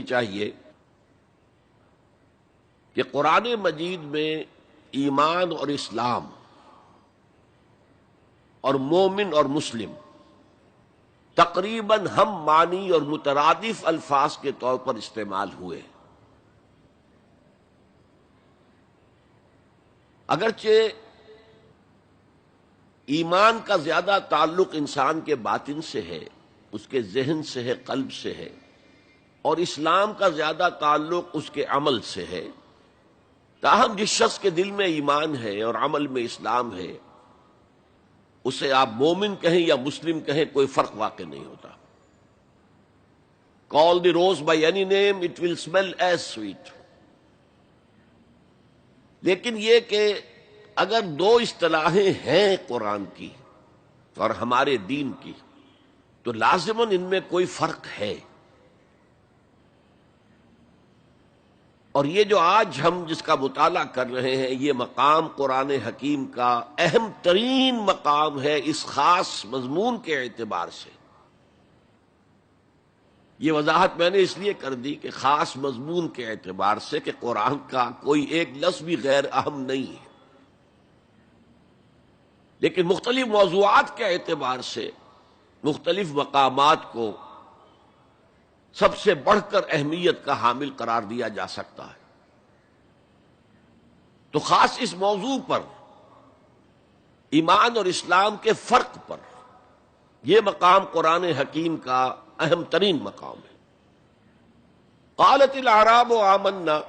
چاہیے کہ قرآن مجید میں ایمان اور اسلام اور مومن اور مسلم تقریباً ہم معنی اور مترادف الفاظ کے طور پر استعمال ہوئے، اگرچہ ایمان کا زیادہ تعلق انسان کے باطن سے ہے، اس کے ذہن سے ہے، قلب سے ہے، اور اسلام کا زیادہ تعلق اس کے عمل سے ہے، تاہم جس شخص کے دل میں ایمان ہے اور عمل میں اسلام ہے اسے آپ مومن کہیں یا مسلم کہیں کوئی فرق واقع نہیں ہوتا۔ Call the rose by any name, it will smell as sweet۔ لیکن یہ کہ اگر دو اصطلاحیں ہیں قرآن کی اور ہمارے دین کی تو لازماً ان میں کوئی فرق ہے، اور یہ جو آج ہم جس کا مطالعہ کر رہے ہیں یہ مقام قرآن حکیم کا اہم ترین مقام ہے اس خاص مضمون کے اعتبار سے۔ یہ وضاحت میں نے اس لیے کر دی کہ خاص مضمون کے اعتبار سے کہ قرآن کا کوئی ایک لفظ بھی غیر اہم نہیں ہے، لیکن مختلف موضوعات کے اعتبار سے مختلف مقامات کو سب سے بڑھ کر اہمیت کا حامل قرار دیا جا سکتا ہے۔ تو خاص اس موضوع پر، ایمان اور اسلام کے فرق پر، یہ مقام قرآن حکیم کا اہم ترین مقام ہے۔ قالت الاعراب آمنا،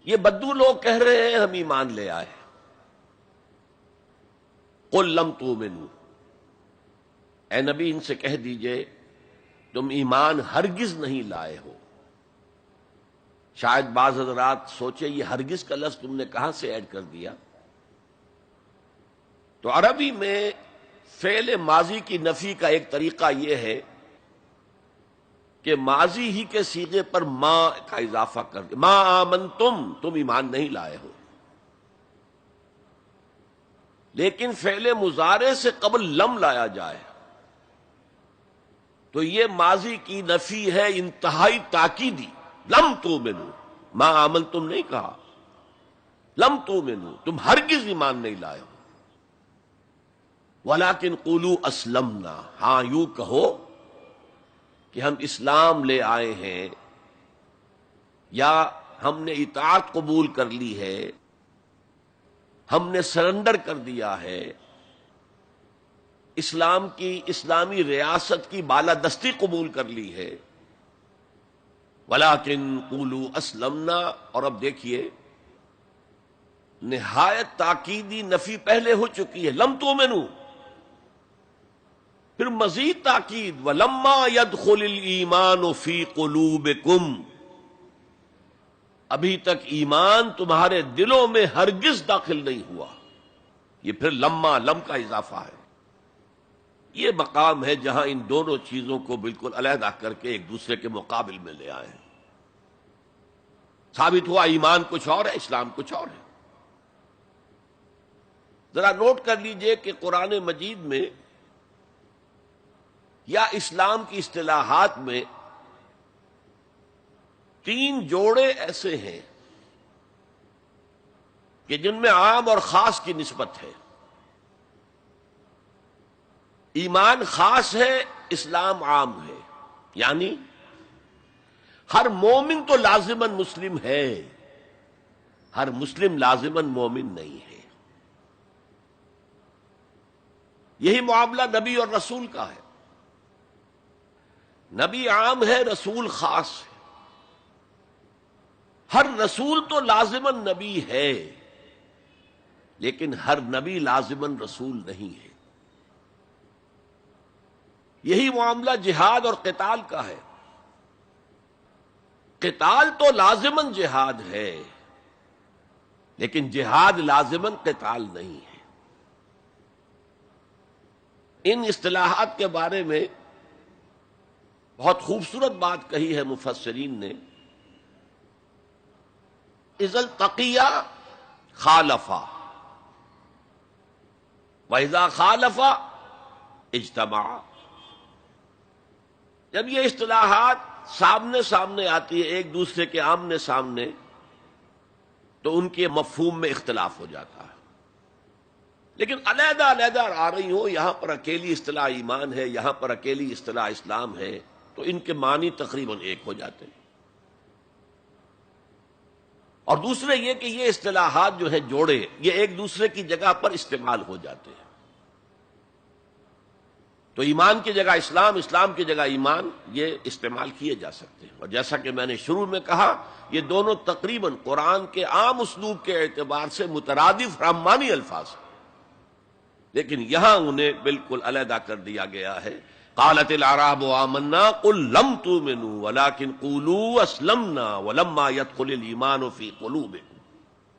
یہ بدو لوگ کہہ رہے ہیں ہم ایمان لے آئے۔ قل لم تؤمنوا، اے نبی ان سے کہہ دیجئے تم ایمان ہرگز نہیں لائے ہو۔ شاید بعض حضرات سوچے یہ ہرگز کا لفظ تم نے کہاں سے ایڈ کر دیا؟ تو عربی میں فعل ماضی کی نفی کا ایک طریقہ یہ ہے کہ ماضی ہی کے صیغے پر ما کا اضافہ کر دے، ما آمنتم، تم ایمان نہیں لائے ہو۔ لیکن فعل مضارع سے قبل لم لایا جائے تو یہ ماضی کی نفی ہے انتہائی تاکیدی۔ لم تؤمنوا، ما آمنتم نہیں کہا، لم تؤمنوا، تم ہرگز ایمان نہیں لائے ہو۔ ولیکن قولوا اسلمنا، ہاں یوں کہو کہ ہم اسلام لے آئے ہیں، یا ہم نے اطاعت قبول کر لی ہے، ہم نے سرنڈر کر دیا ہے، اسلام کی، اسلامی ریاست کی بالادستی قبول کر لی ہے۔ ولیکن قولوا اسلمنا، اور اب دیکھیے نہایت تاکیدی نفی پہلے ہو چکی ہے، لم تؤمنوا، پھر مزید تاکید ولما يدخل الایمان فی قلوبکم، ابھی تک ایمان تمہارے دلوں میں ہرگز داخل نہیں ہوا۔ یہ پھر لما، لم کا اضافہ ہے۔ یہ مقام ہے جہاں ان دونوں چیزوں کو بالکل علیحدہ کر کے ایک دوسرے کے مقابل میں لے آئے ہیں۔ ثابت ہوا ایمان کچھ اور ہے، اسلام کچھ اور ہے۔ ذرا نوٹ کر لیجئے کہ قرآن مجید میں یا اسلام کی اصطلاحات میں تین جوڑے ایسے ہیں کہ جن میں عام اور خاص کی نسبت ہے۔ ایمان خاص ہے، اسلام عام ہے، یعنی ہر مومن تو لازماً مسلم ہے، ہر مسلم لازماً مومن نہیں ہے۔ یہی معاملہ نبی اور رسول کا ہے۔ نبی عام ہے، رسول خاص ہے۔ ہر رسول تو لازماً نبی ہے، لیکن ہر نبی لازماً رسول نہیں ہے۔ یہی معاملہ جہاد اور قتال کا ہے۔ قتال تو لازماً جہاد ہے، لیکن جہاد لازماً قتال نہیں ہے۔ ان اصطلاحات کے بارے میں بہت خوبصورت بات کہی ہے مفسرین نے، اذا التقیا خالفا واذا خالفا اجتمعا۔ جب یہ اصطلاحات سامنے سامنے آتی ہے ایک دوسرے کے آمنے سامنے تو ان کے مفہوم میں اختلاف ہو جاتا ہے، لیکن علیحدہ علیحدہ آ رہی ہو، یہاں پر اکیلی اصطلاح ایمان ہے، یہاں پر اکیلی اصطلاح اسلام ہے، تو ان کے معنی تقریباً ایک ہو جاتے ہیں۔ اور دوسرے یہ کہ یہ اصطلاحات جو ہیں جوڑے، یہ ایک دوسرے کی جگہ پر استعمال ہو جاتے ہیں، تو ایمان کی جگہ اسلام، اسلام کی جگہ ایمان، یہ استعمال کیے جا سکتے ہیں۔ اور جیسا کہ میں نے شروع میں کہا، یہ دونوں تقریباً قرآن کے عام اسلوب کے اعتبار سے مترادف رحمانی الفاظ ہیں، لیکن یہاں انہیں بالکل علیحدہ کر دیا گیا ہے۔ قالت الاعراب آمنا قل لم تؤمنوا ولكن قولوا اسلمنا ولما يدخل الايمان في قلوبكم